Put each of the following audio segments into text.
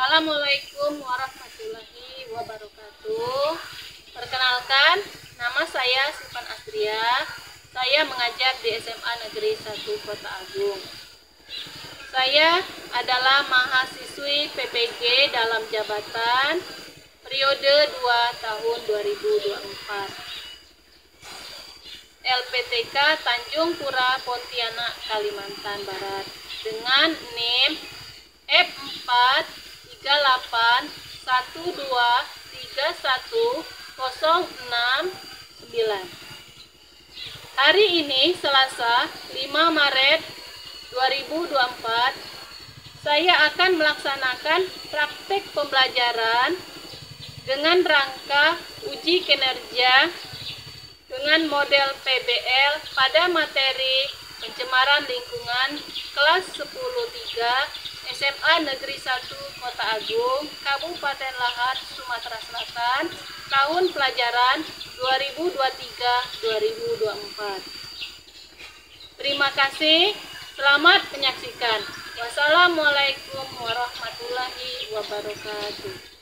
Assalamualaikum warahmatullahi wabarakatuh. Perkenalkan, nama saya Sipan Astria. Saya mengajar di SMA Negeri 1 Kota Agung. Saya adalah mahasiswi PPG dalam jabatan periode 2 tahun 2024. LPTK Tanjung Pura, Pontianak, Kalimantan Barat dengan NIM F43812310669. Hari ini Selasa 5 Maret 2024, saya akan melaksanakan praktek pembelajaran dengan rangka uji kinerja dengan model PBL pada materi pencemaran lingkungan kelas 10-3 SMA Negeri 1 Kota Agung, Kabupaten Lahat, Sumatera Selatan, tahun pelajaran 2023-2024. Terima kasih, selamat menyaksikan. Wassalamualaikum warahmatullahi wabarakatuh.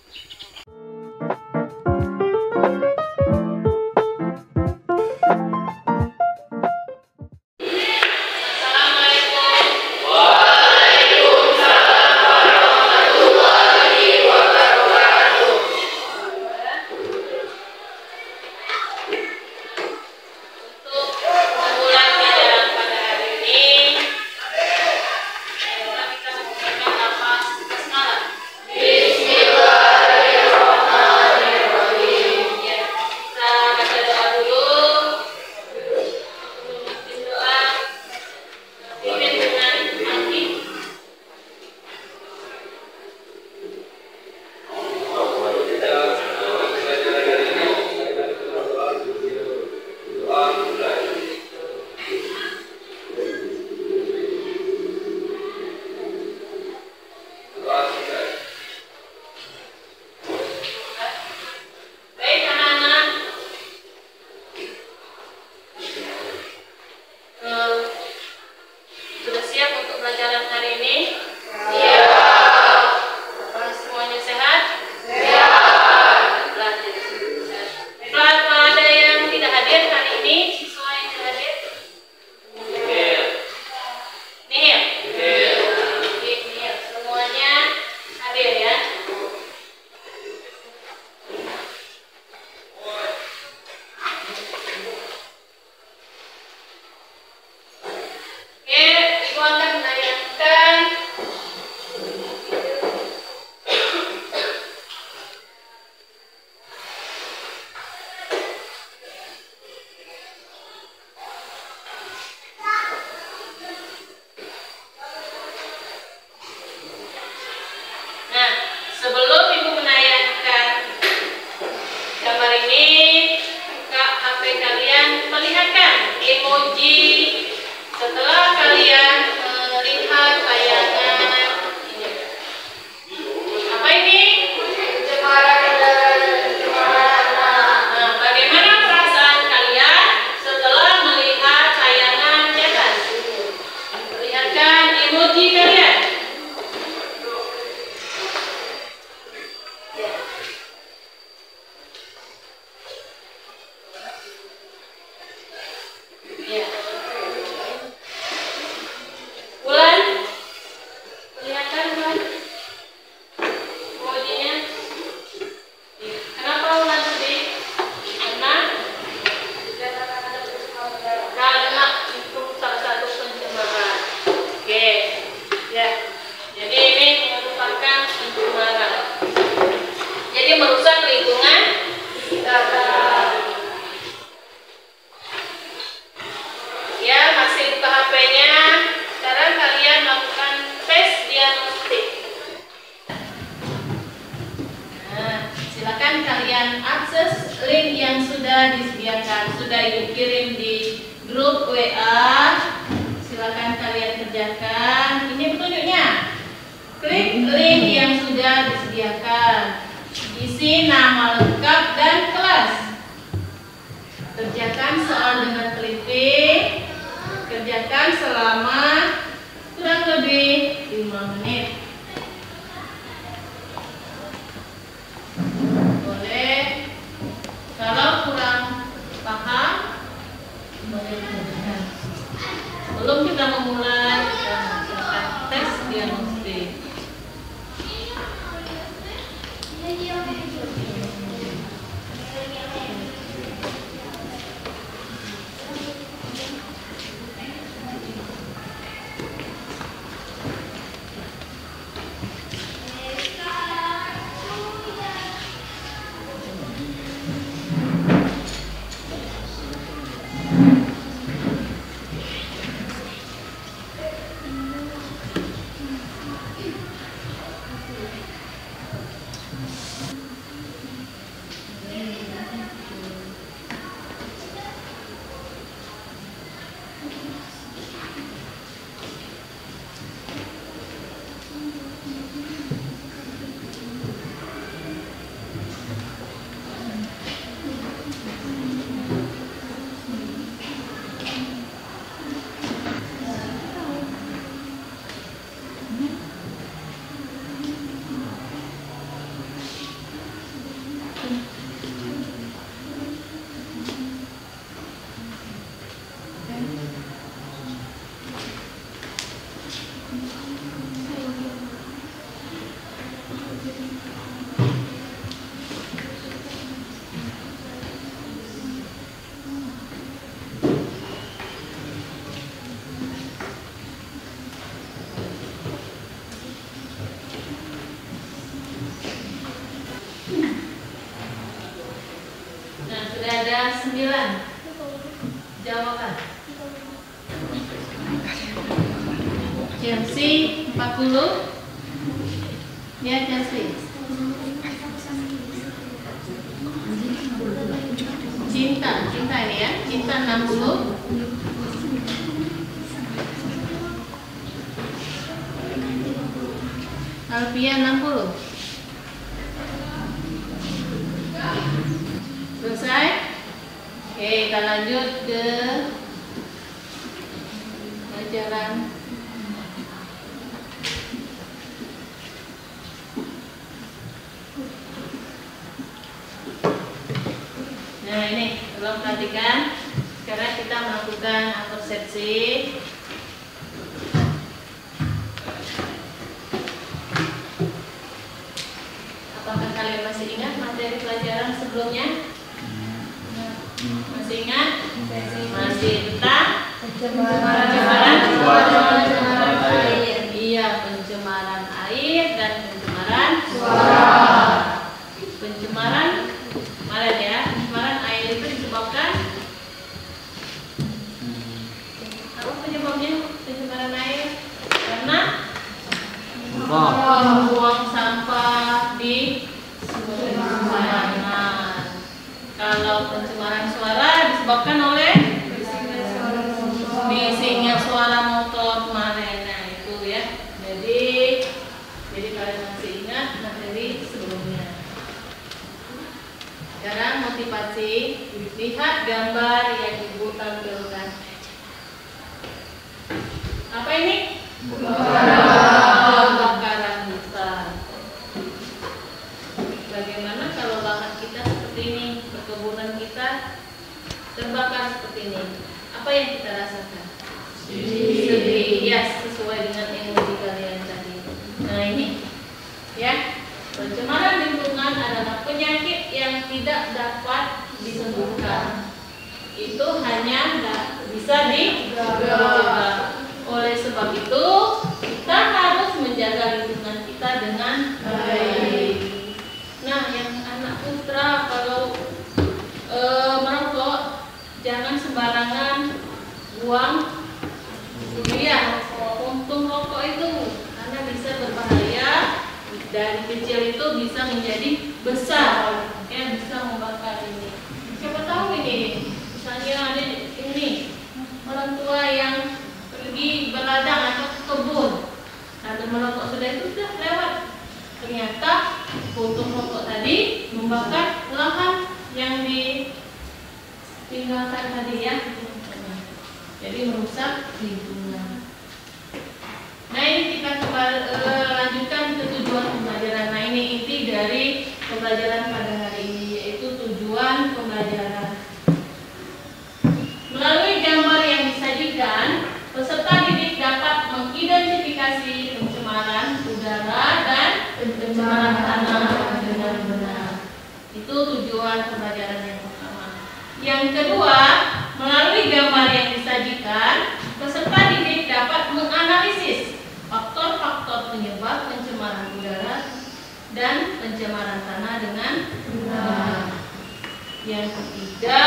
Setelah kalian melihat tayangan ini, apa ini? Nah, bagaimana perasaan kalian setelah melihat tayangan di atas? Perlihatkan emoji kalian. Ya. Merusak lingkungan ya, masih buka HP-nya. Sekarang kalian lakukan tes diagnostik. Nah, silakan kalian akses link yang sudah disediakan, sudah ibu kirim di grup WA. Silakan kalian kerjakan. Ini petunjuknya. Klik link yang sudah disediakan. Isi nama lengkap dan kelas. Kerjakan soal dengan teliti. Kerjakan selama kurang lebih 5 menit. ada 9 jawaban. Chelsea 40. Ya, Chelsea. Cinta ini ya. Cinta 60. Alfia 60. Selesai? Oke, kita lanjut ke pelajaran nah ini, tolong perhatikan. Sekarang kita melakukan persepsi. Apakah kalian masih ingat materi pelajaran sebelumnya? Masih ingat? Masih tentang pencemaran air. Iya, pencemaran air dan pencemaran suara. Pencemaran kemarin ya, pencemaran air itu disebabkan apa penyebabnya pencemaran air? Karena membuang sampah di sembarangan. Kalau pencemaran suara disebabkan oleh bisingnya suara motor kemarin. Nah itu ya. Jadi kalian masih ingat materi sebelumnya. Sekarang motivasi. Lihat gambar yang Ibu tampilkan. Apa ini? Bakaran hutan. Bagaimana kalau lahan kita seperti ini, perkebunan kita terbakar seperti ini? Apa yang kita rasakan? Sedih. Ya, sesuai dengan yang di kalian tadi. Nah ini, ya, pencemaran lingkungan adalah penyakit yang tidak dapat disembuhkan. Itu hanya bisa dicegah. Oleh sebab itu, kita harus menjaga lingkungan kita dengan baik. Nah, yang anak putra kalau merokok, jangan sembarangan buang puntung rokok itu, karena bisa berbahaya. Dari kecil itu bisa menjadi besar, ya, bisa membakar ini. Siapa tahu ini, misalnya ada ini orang tua yang pergi berladang atau ke kebun, lalu merokok sudah itu sudah lewat. Ternyata puntung rokok tadi membakar lahan yang ditinggalkan tadi ya. Jadi merusak lingkungan. Nah ini kita lanjutkan ke tujuan pembelajaran. Nah ini inti dari pembelajaran pada hari ini, yaitu tujuan pembelajaran. Melalui gambar yang disajikan, peserta didik dapat mengidentifikasi pencemaran udara dan pencemaran tanah dengan benar. Itu tujuan pembelajaran yang pertama. Yang kedua, melalui gambar yang disajikan, peserta didik dapat menganalisis faktor-faktor penyebab pencemaran udara dan pencemaran tanah dengan benar. Yang ketiga,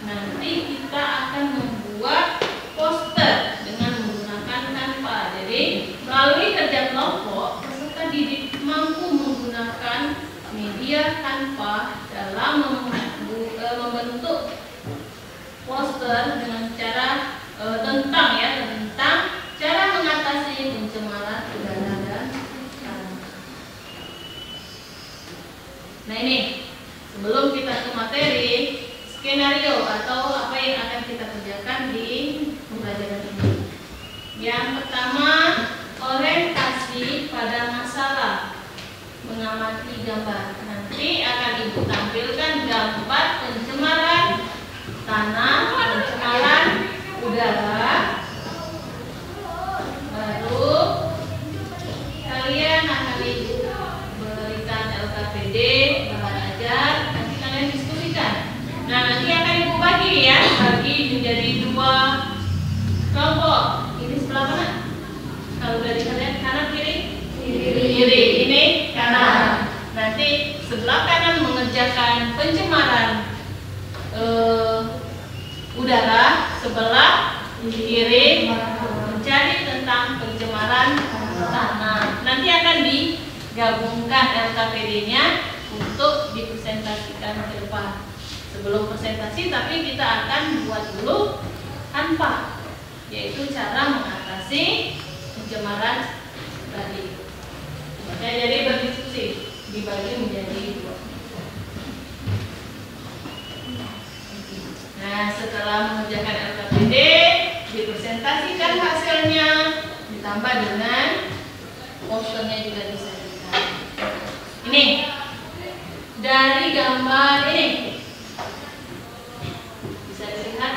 nanti kita akan membuat poster dengan menggunakan Canva. Jadi melalui kerja kelompok, peserta didik mampu menggunakan media Canva dalam membentuk poster dengan cara tentang cara mengatasi pencemaran udara dan tanah. Nah ini, sebelum kita ke materi, skenario atau apa yang akan kita kerjakan di pembelajaran ini. Yang pertama, orientasi pada masalah, mengamati gambar. Nanti akan Ibu tampilkan gambar pencemaran tanah, pencemaran udara. Baru kalian akan diberikan LKPD, bahan ajar, nanti kalian diskusikan. Nah nanti akan Ibu bagi ya, bagi menjadi 2 kelompok. Ini sebelah mana? Kalau dari kalian kanan kiri? Kiri. Ini kanan. Nanti sebelah kanan mengerjakan pencemaran udara, sebelah kiri mencari tentang pencemaran tanah. Nanti akan digabungkan LKPD-nya untuk dipresentasikan ke depan. Sebelum presentasi, tapi kita akan buat dulu tanpa, yaitu cara mengatasi pencemaran tadi. Makanya jadi berdiskusi, dibagi menjadi 2. Nah, setelah mengerjakan LKPD, dipresentasikan hasilnya, ditambah dengan posternya juga disajikan. Ini dari gambar ini bisa dilihat,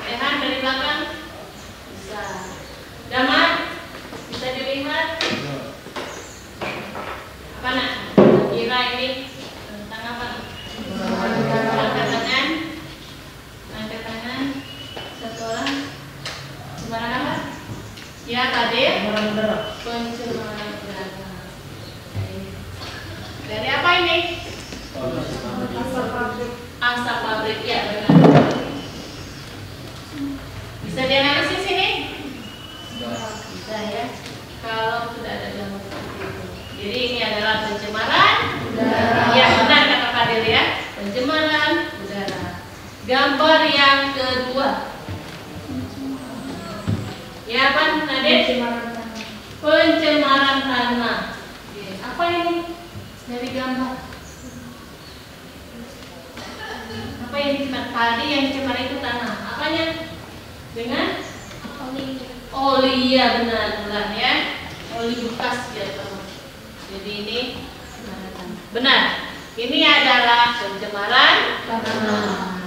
lihat dari belakang bisa. Damar bisa dilihat. Apa nak? Kira ini tentang apa? Angkat tangan. Angkat tangan. Satu orang. Pencemaran apa? Ya tadi. Pencemaran udara. Dari apa ini? Asap pabrik, ya benar. Bisa dianalisis ini? Bisa ya. Kalau sudah ada gambar seperti itu. Jadi ini adalah pencemaran udara. Ya benar kata Fadil ya. Pencemaran udara. Gambar yang kedua. Ya apa Nadir? Pencemaran tanah. Apa ini? Dari gambar. Apa yang dicemar? Tadi yang dicemar itu tanah. Apanya? Dengan oli, ya benar ya. Oli bekas ya teman. Jadi ini benar. Ini adalah pencemaran tanah.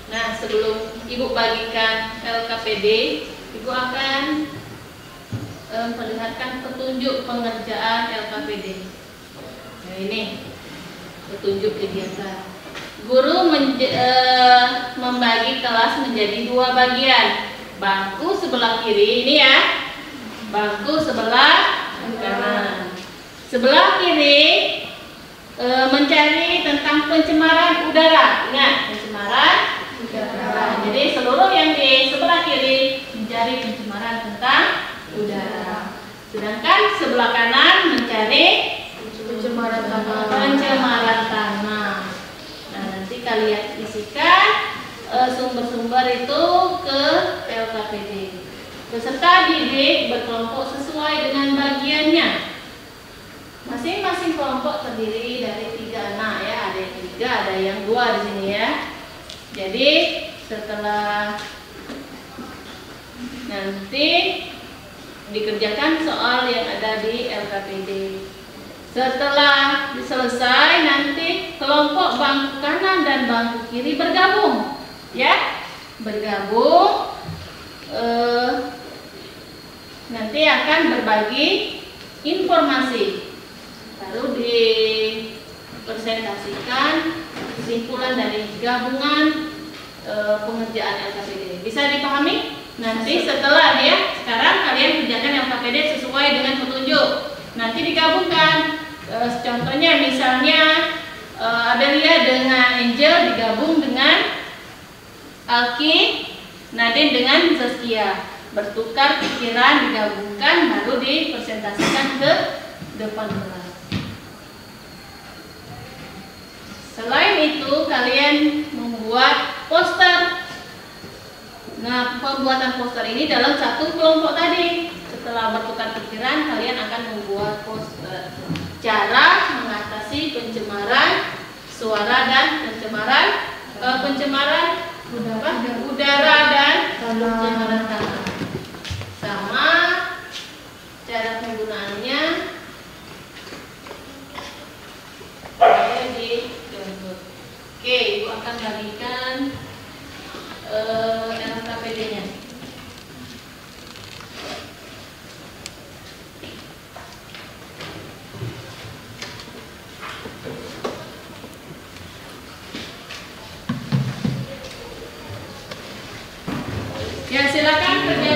Nah, sebelum Ibu bagikan LKPD, Ibu akan memperlihatkan petunjuk pengerjaan LKPD. Nah, ini petunjuk kegiatan. Guru membagi kelas menjadi 2 bagian. Bangku sebelah kiri ini ya, bangku sebelah kanan. Sebelah kiri mencari tentang pencemaran udara. Ingat, pencemaran udara. Jadi seluruh yang di sebelah kiri mencari pencemaran tentang udara. Sedangkan sebelah kanan mencari pencemaran tanah. Nah, nanti kalian isikan sumber-sumber itu ke LKPD. Peserta didik berkelompok sesuai dengan bagiannya. Masing-masing kelompok terdiri dari 3 anak ya, ada yang 3, ada yang 2 di sini ya. Jadi setelah nanti dikerjakan soal yang ada di LKPD. Setelah selesai nanti kelompok bangku kanan dan bangku kiri bergabung, ya, bergabung. Nanti akan berbagi informasi, lalu dipresentasikan kesimpulan dari gabungan pengerjaan LKPD. Bisa dipahami? Nanti setelah ya, sekarang kalian kerjakan LKPD sesuai dengan petunjuk. Nanti digabungkan. Contohnya misalnya Adelia dengan Angel digabung dengan Alki, Nadine dengan Zaskia. Bertukar pikiran, digabungkan, lalu dipresentasikan ke depan kelas. Selain itu kalian membuat poster. Nah, pembuatan poster ini dalam satu kelompok tadi. Setelah bertukar pikiran, kalian akan membuat poster. Cara mengatasi pencemaran suara dan pencemaran udara dan pencemaran tanah. Sama cara penggunaannya ada di download. Oke, Ibu akan bagikan LKPD-nya. Ya, silakan kerja.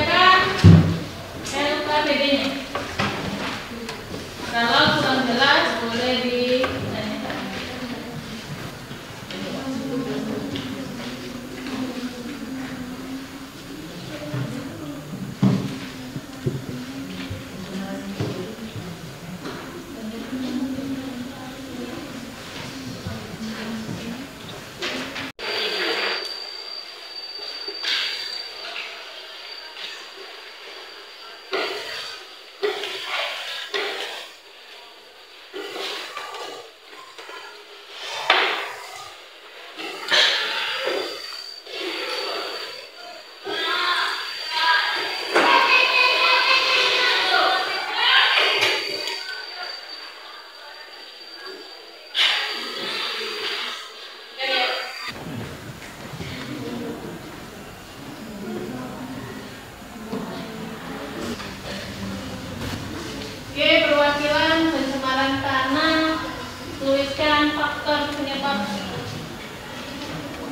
pencemaran tanah, tuliskan faktor penyebab.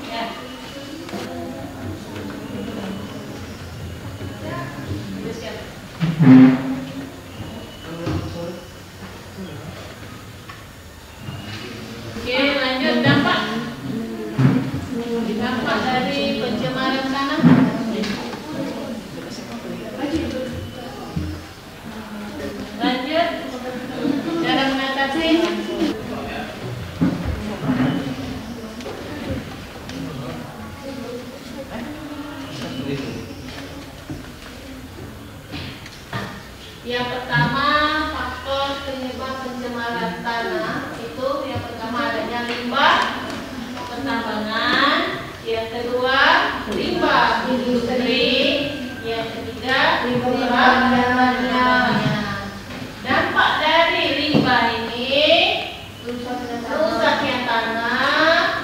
Ya. Tuliskan. Oke, lanjut dampak. Dampak dari pencemaran tanah. Lanjut, cara mengatasi. Yang pertama, faktor penyebab pencemaran tanah itu yang pertama adanya limbah pertambangan, yang kedua limbah industri, yang ketiga limbah pertanian. Dampak dari limbah ini rusaknya tanah,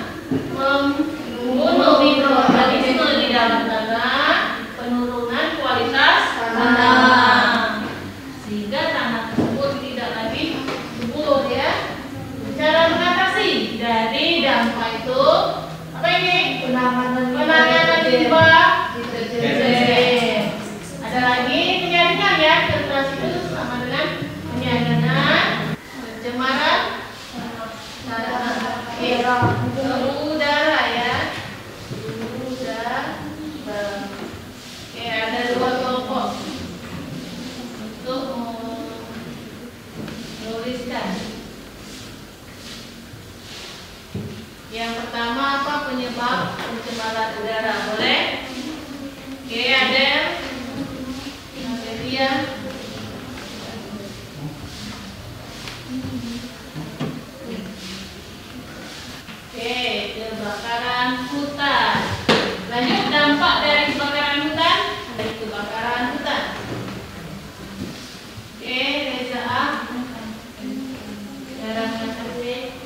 membunuh mikroorganisme di dalam tanah, penurunan kualitas tanah, sehingga tanah tersebut tidak lagi subur ya. Cara mengatasi dari dampak itu apa ini? Penanganan limbah deterjen. Ada lagi penyaringan ya, filtrasi itu sama dengan penyaringan pencemaran udara ya. Udara. Oke, ada dua kelompok untuk menuliskan. Yang pertama apa penyebab pencemaran udara? Boleh? Oke, ada dia. Oke, kebakaran hutan. Lanjut, dampak dari kebakaran hutan. Dari kebakaran hutan. Oke, Reza A. Cara mengatasi.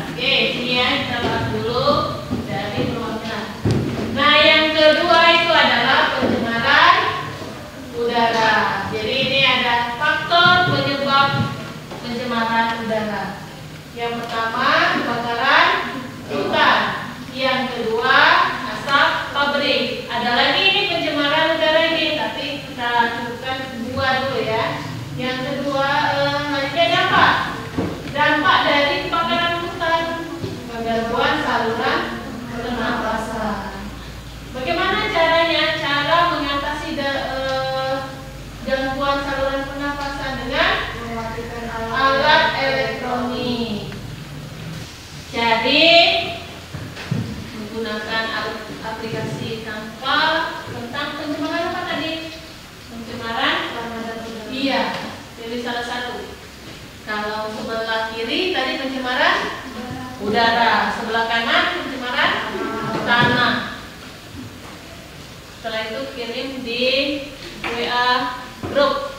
Oke, sini ya kita bahas dulu dari perwakilan. Nah, yang kedua itu adalah pencemaran udara. Jadi ini ada faktor penyebab pencemaran udara. Yang pertama kebakaran hutan. Yang kedua asap pabrik. Ada lagi ini pencemaran udara ini, tapi kita cukupkan dua dulu ya. Yang kedua ada dampak. Dampak dari kebakaran hutan, gangguan saluran pernapasan. Bagaimana caranya? Cara mengatasi gangguan saluran pernapasan dengan mematikan alat elektronik. Jadi menggunakan aplikasi tanpa tentang pencemaran apa tadi? Pencemaran udara. Iya, pilih salah satu. Kalau sebelah kiri tadi pencemaran udara, sebelah kanan pencemaran tanah. Setelah itu kirim di WA grup.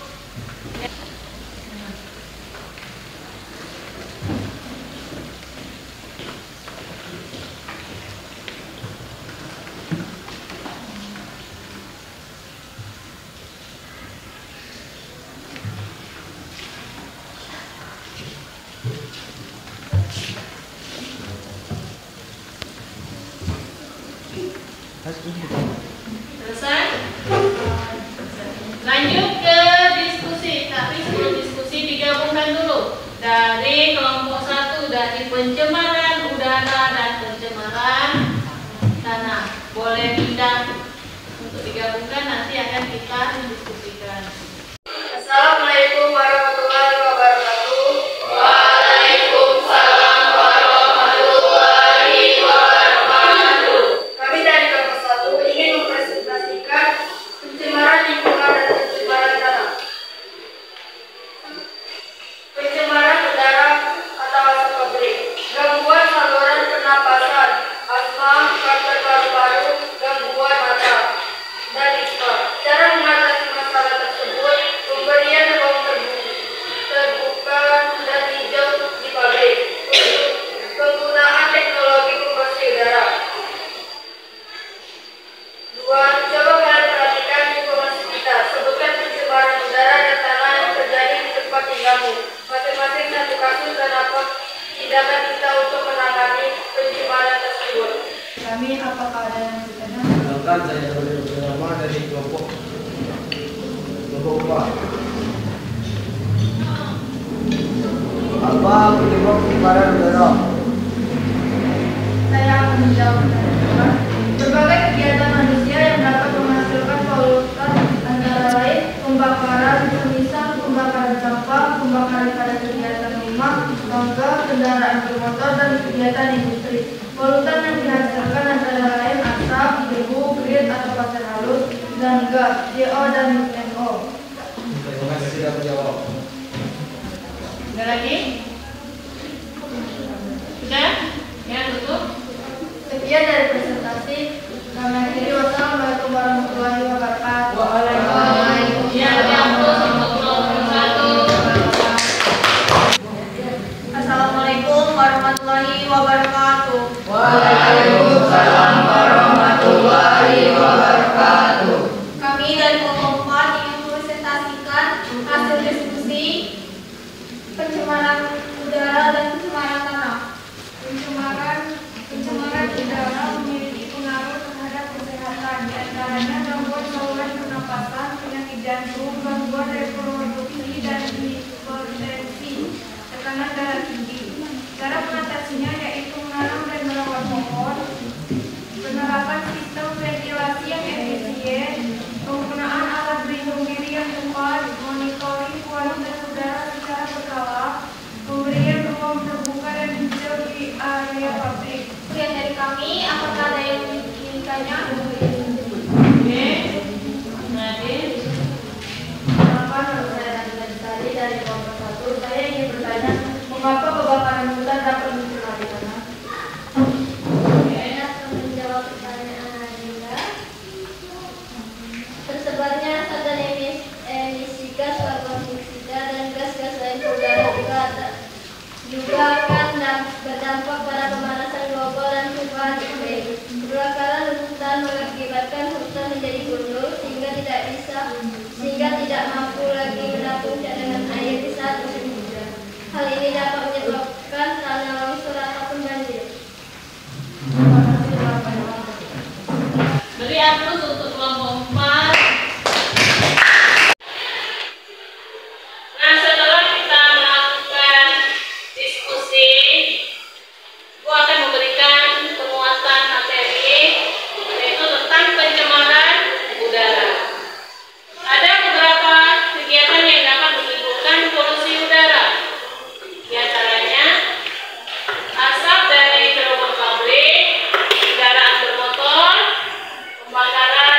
Selesai? Lanjut ke diskusi, tapi sebelum diskusi digabungkan dulu dari kelompok 1 dari pencemaran udara dan pencemaran tanah. Boleh pindah untuk digabungkan, nanti akan kita diskusikan. Assalamualaikum warahmatullahi wabarakatuh. Waalaikumsalam warahmatullahi wabarakatuh. Kami dari kelompok 1 ingin mempresentasikan pencemaran lingkungan dan pencemaran tanah. Pencemaran udara atau asap pabrik, gangguan saluran pernapasan kami. Apakah ada yang bertanya? Silakan, saya bersama dari kelompok upah. Apa penyebab pencemaran udara? Saya akan menjawab. Berbagai kegiatan manusia yang dapat menghasilkan polutan antara lain pembakaran, semisal pembakaran sampah, pembakaran pada kegiatan rumah, tangga, kendaraan bermotor, dan kegiatan industri. Polutan yang dihasilkan antara lain asap, debu, grit atau pasir halus, dan gas, CO dan NO. Terima kasih sudah menjawab. Ada lagi? Sudah? Ya, tutup. Sekian dari presentasi. Kami akhiri. Wassalamualaikum warahmatullahi wabarakatuh. Waalaikumsalam. Ya, dihapus untuk kelompok 1. Assalamualaikum warahmatullahi wabarakatuh. Waalaikumsalam warahmatullahi wabarakatuh. Kami dari kelompok 4 ingin mempresentasikan hasil diskusi pencemaran udara dan pencemaran tanah. Pencemaran udara memiliki pengaruh terhadap kesehatan, di antaranya gangguan saluran pernapasan, penyakit jantung, gangguan reproduksi, dan hipertensi, tekanan darah tinggi. Cara mengatasinya yaitu menanam dan merawat pohon, penerapan sistem ventilasi yang efisien, penggunaan alat pelindung diri yang tepat, monitoring kualitas udara secara berkala, pemberian ruang terbuka dan hijau di area pabrik. Sekian dari kami, apakah ada yang menginginkannya? Oke. Nadir. Selamat, saya tadi dari kelompok 1. Saya ingin bertanya, mengapa kebakaran hutan dapat muncul di tanah? Saya akan menjawab pertanyaan Anda. Tersebarnya asap dan emisi gas karbon dioksida dan gas-gas lain ke udara juga akan berdampak pada pemanasan global dan perubahan iklim. Kebakaran hutan mengakibatkan hutan menjadi gundul sehingga tidak mampu lagi menampung cadangan air di saat musim hujan. Hal ini dapat menyebabkan tanah longsor ataupun banjir. Beri aplaus untuk kelompok 4. Nah, setelah kita melakukan diskusi, aku akan memberikan penguatan materi yaitu tentang pencemaran udara. Ada beberapa kegiatan yang dapat menimbulkan polusi udara. Di antaranya asap dari cerobong pabrik, kendaraan bermotor, pembakaran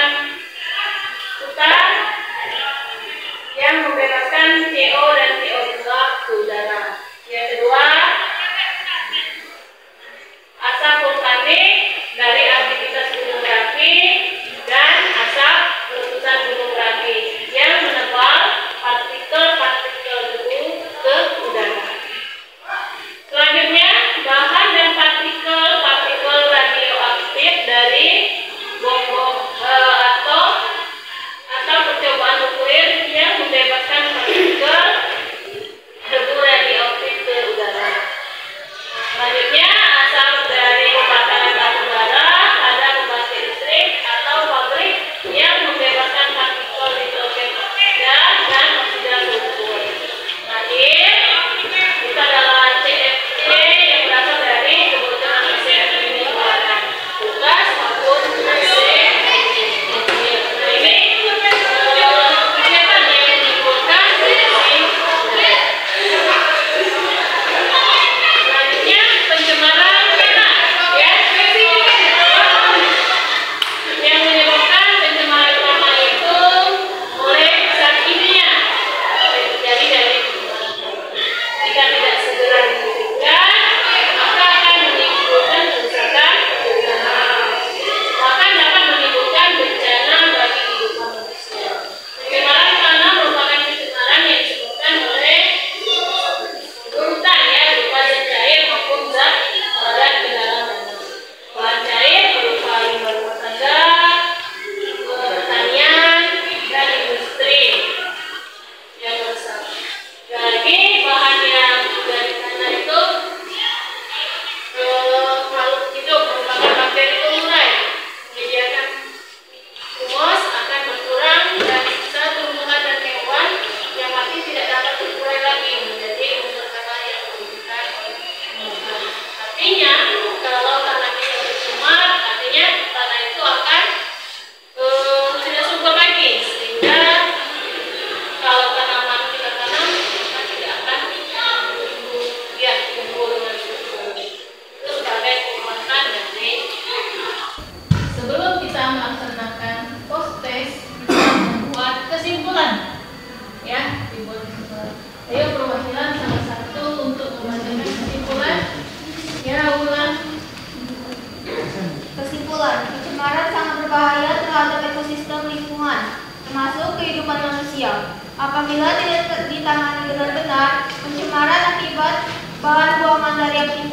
Kesimpulan, pencemaran sangat berbahaya terhadap ekosistem lingkungan, termasuk kehidupan manusia. Apabila tidak ditangani dengan benar, pencemaran akibat bahan buangan dari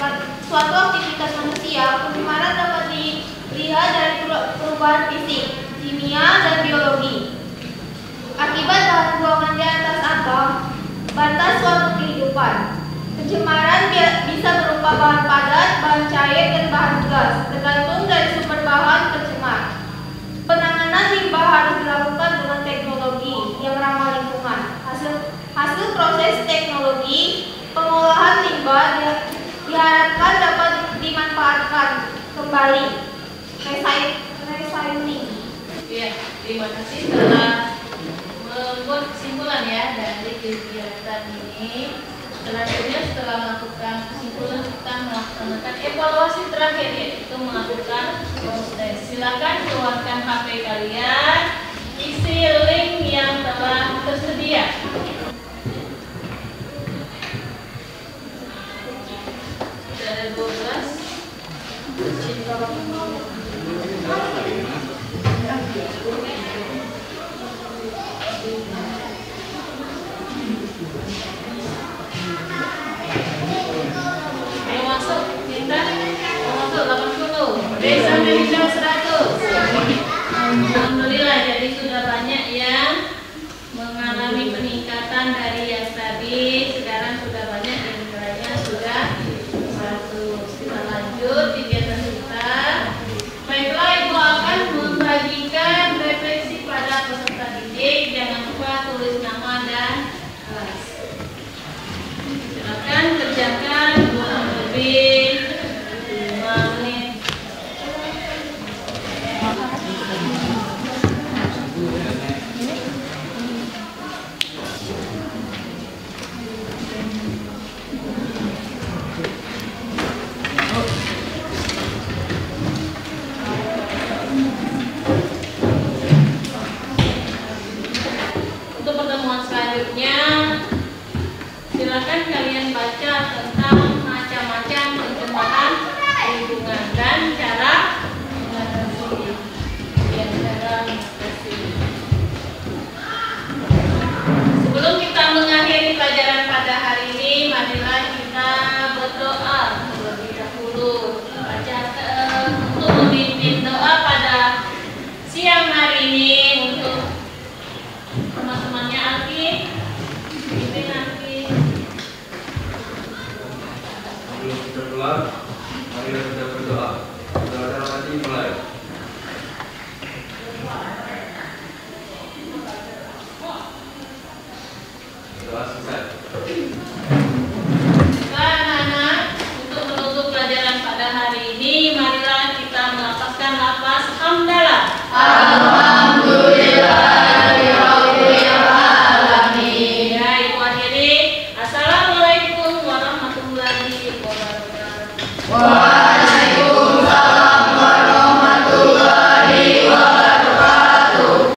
suatu aktivitas manusia, pencemaran dapat dilihat dari perubahan fisik, kimia, dan biologi. Akibat bahan buangan di atas atom, batas suatu kehidupan. Pencemaran bisa berupa bahan padat, bahan cair, dan bahan gas, tergantung dari sumber bahan pencemar. Penanganan limbah harus dilakukan dengan teknologi yang ramah lingkungan. Hasil proses teknologi pengolahan limbah diharapkan dapat dimanfaatkan kembali. Recycling. Ya, terima kasih telah membuat kesimpulan ya dari kegiatan ini. Selanjutnya setelah melakukan kesimpulan kita melaksanakan evaluasi terakhir yaitu melakukan proses. Silakan keluarkan HP kalian, isi link yang telah tersedia. Sudah ada 12. Ayo masuk, Cinta. Masuk 80. Desa Melinda 100. Alhamdulillah, jadi sudah banyak yang mengalami peningkatan dari yang tadi. Sekarang sudah banyak yang nilainya sudah 100. Kita lanjut kegiatan kita. Baiklah, Ibu akan membagikan refleksi pada peserta didik. Jangan lupa tulis nama dan kelas. Silakan kerjakan kurang lebih 5 menit. Untuk pertemuan selanjutnya, silakan kalian baca tentang macam-macam pencemaran lingkungan dan cara mengatasi. Sebelum kita mengakhiri pelajaran pada hari ini, marilah kita berdoa terlebih dahulu. Untuk memimpin doa pada siang hari ini untuk teman-temannya Alki, pimpin Alki. Sebelum kita keluar, mari kita berdoa. Saudara mati mulai. Doa selesai. Nah, anak-anak, untuk menutup pelajaran pada hari ini, marilah kita melafazkan lafaz hamdalah. Alhamdulillahirobbilalamin. Ya, Ibu akhiri. Assalamualaikum warahmatullahi wabarakatuh.